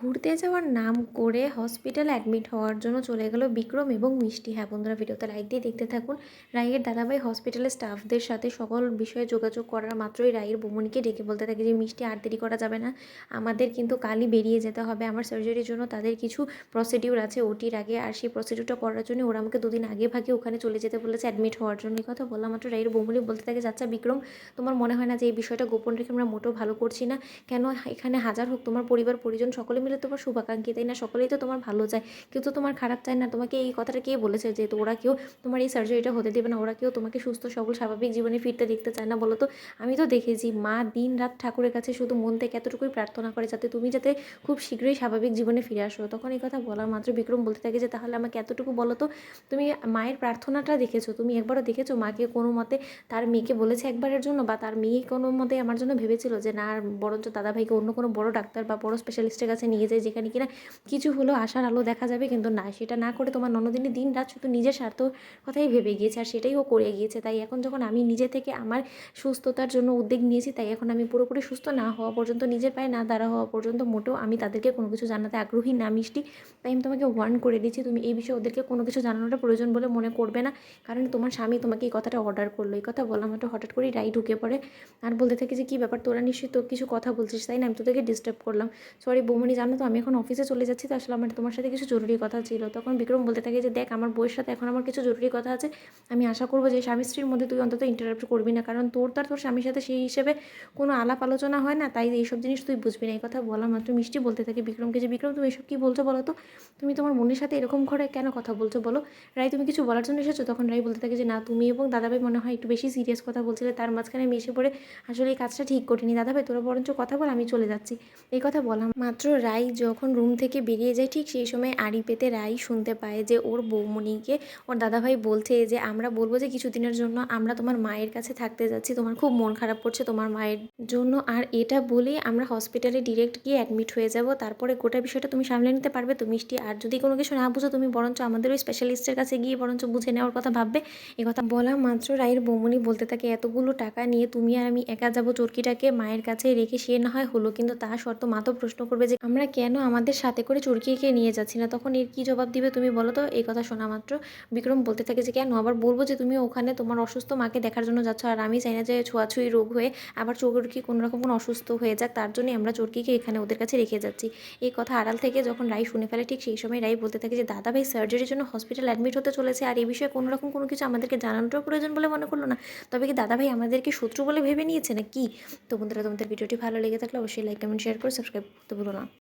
ঘুরতে যাওয়ার নাম করে হসপিটালে অ্যাডমিট হওয়ার জন্য চলে গেল বিক্রম এবং মিষ্টি। হ্যাঁ বন্ধুরা, ভিডিওতে লাইক দিয়ে দেখতে থাকুন। রাইয়ের দাদাভাই হসপিটালের স্টাফদের সাথে সকল বিষয়ে যোগাযোগ করার মাত্রই রাইয়ের বৌমনিকে ডেকে বলতে থাকে যে মিষ্টি আর দেরি করা যাবে না, আমাদের কিন্তু কালই বেরিয়ে যেতে হবে। আমার সার্জারির জন্য তাদের কিছু প্রসিডিউর আছে ওটির আগে, আর সেই প্রসিডিউরটা করার জন্য ওরা আমাকে দুদিন আগে ভাগে ওখানে চলে যেতে বলেছে অ্যাডমিট হওয়ার জন্য। এই কথা বললাম মাত্র রাইয়ের বৌমনি বলতে থাকে, আচ্ছা বিক্রম, তোমার মনে হয় না যে এই বিষয়টা গোপন রেখে আমরা মোটেও ভালো করছি না? কেন এখানে হাজার হোক তোমার পরিবার পরিজন সকলে মিলে তোমার শুভাকাঙ্ক্ষী, তাই না? সকলেই তো তোমার ভালো চায়, কেউ তো তোমার খারাপ চায় না। তোমাকে এই কথাটা কে বলেছে যে তো ওরা কেউ তোমার এই সার্জারিটা হতে দেবে না? ওরা কেউ তোমাকে সুস্থ সবল স্বাভাবিক জীবনে ফিরতে দেখতে চায় না বলো তো? আমি তো দেখেছি মা দিন রাত ঠাকুরের কাছে শুধু মন থেকে এতটুকুই প্রার্থনা করে যাতে তুমি যাতে খুব শীঘ্রই স্বাভাবিক জীবনে ফিরে আসো। তখন এই কথা বলা মাত্র বিক্রম বলতে থাকে যে তাহলে আমাকে এতটুকু বলো তো, তুমি মায়ের প্রার্থনাটা দেখেছো? তুমি একবারও দেখেছো মাকে কোনো মতে তার মেয়েকে বলেছে একবারের জন্য, বা তার মেয়ে কোনো মতে আমার জন্য ভেবেছিল যে না, বরঞ্চ দাদাভাইকে অন্য কোনো বড় ডাক্তার বা বড় স্পেশালিস্টের কাছে নিয়ে যায় যেখানে কিনা কিছু হলেও আশার আলো দেখা যাবে? কিন্তু না, সেটা না করে তোমার ননদিনী দিন রাত শুধু নিজের স্বার্থ কথাই ভেবে গিয়েছে, আর সেটাই ও করে গিয়েছে। তাই এখন যখন আমি নিজে থেকে আমার সুস্থতার জন্য উদ্যোগ নিয়েছি, তাই এখন আমি পুরোপুরি সুস্থ না হওয়া পর্যন্ত, নিজের পায়ে না দাঁড়া হওয়া পর্যন্ত মোটেও আমি তাদেরকে কোনো কিছু জানাতে আগ্রহী না মিষ্টি। তাই আমি তোমাকে ওয়ার্ন করে দিচ্ছি, তুমি এই বিষয়ে ওদেরকে কোনো কিছু জানানোটা প্রয়োজন বলে মনে করবে না, কারণ তোমার স্বামী তোমাকে এই কথাটা অর্ডার করলো। এই কথা বলা মাত্র হঠাৎ করেই রাই ঢুকে পড়ে আর বলতে থাকে যে কী ব্যাপার, তোরা নিশ্চয়ই তো কিছু কথা বলছিস, তাই না? আমি তোদেরকে ডিস্টার্ব করলাম। সরি বৌমনি, জানো তো আমি এখন অফিসে চলে যাচ্ছি, তো আসলে আমার তোমার সাথে কিছু জরুরি কথা ছিল। তখন বিক্রম বলতে থাকে যে দেখ, আমার বউয়ের সাথে এখন আমার কিছু জরুরি কথা আছে। আমি আশা করবো যে স্বামী স্ত্রীর মধ্যে তুই অন্তত ইন্টারাপ্ট করবি না, কারণ তোর তোর স্বামীর সাথে সেই হিসেবে কোনো আলাপ আলোচনা হয় না, তাই এইসব জিনিস তুই বুঝবি না। এই কথা বলা মাত্র মিষ্টি বলতে থাকে বিক্রমকে যে বিক্রম, তুমি এসব কী বলছো বলো তো? তুমি তোমার বোনের সাথে এরকম করে কেন কথা বলছো বলো? রাই, তুমি কিছু বলার জন্য এসেছো? তখন রাই বলতে থাকে যে না, তুমি এবং দাদাভাই মনে হয় একটু বেশি সিরিয়াস কথা বলছিলে, তার মাঝখানে আমি এসে পড়ে আসলে এই কাজটা ঠিক করিনি। দাদাভাই তোরা বরঞ্চ কথা বল, আমি চলে যাচ্ছি। এই কথা বলা মাত্র রাই যখন রুম থেকে বেরিয়ে যায়, ঠিক সেই সময় আড়ি পেতে রাই শুনতে পায় যে ওর বৌমনিকে ওর দাদাভাই বলছে যে আমরা বলবো যে কিছুদিনের জন্য আমরা তোমার মায়ের কাছে থাকতে যাচ্ছি, তোমার খুব মন খারাপ করছে তোমার মায়ের জন্য, আর এটা বলেই আমরা হসপিটালে ডিরেক্ট গিয়ে অ্যাডমিট হয়ে যাব, তারপরে গোটা বিষয়টা তুমি সামলে নিতে পারবে তো মিষ্টি? আর যদি কোনো কিছু না বুঝো, তুমি বরঞ্চ আমাদের ওই স্পেশালিস্টের কাছে গিয়ে বরঞ্চ বুঝে নেওয়ার কথা ভাববে। এ কথা বলা মাত্র রায়ের বৌমনি বলতে থাকে, এতগুলো টাকা নিয়ে তুমি আর আমি একা যাবো চরকিটাকে মায়ের কাছে রেখে, সে না হয় হলো, কিন্তু তা শর্ত মা তো প্রশ্ন করবে যে আমরা কেন আমাদের সাথে করে চরকিকে নিয়ে যাচ্ছি না? তখন এর কী জবাব দিবে তুমি বলো তো? এই কথা শোনা মাত্র বিক্রম বলতে থাকে যে কেন আবার বলবো যে তুমি ওখানে তোমার অসুস্থ মাকে দেখার জন্য যাচ্ছ, আর আমি চাই না যে ছোঁয়াছুঁই রোগ হয়ে আবার চরকি কোনো রকম কোনো অসুস্থ হয়ে যাক, তার জন্যই আমরা চরকিকে এখানে ওদের কাছে রেখে যাচ্ছি। এই কথা আড়াল থেকে যখন রাই শুনে ফেলে, ঠিক সেই সময় রাই বলতে থাকে যে দাদাভাই সার্জারির জন্য হসপিটাল অ্যাডমিট হতে চলেছে, আর এই বিষয়ে কোনো রকম কোনো কিছু আমাদেরকে জানানোটাও প্রয়োজন বলে মনে করলো না। তবে কি দাদাভাই আমাদেরকে শত্রু বলে ভেবে নিয়েছে না কি? তো বন্ধুরা, তোমাদের ভিডিওটি ভালো লেগে থাকলে অবশ্যই লাইক কমেন্ট শেয়ার করে সাবস্ক্রাইব করতে ভুলো না।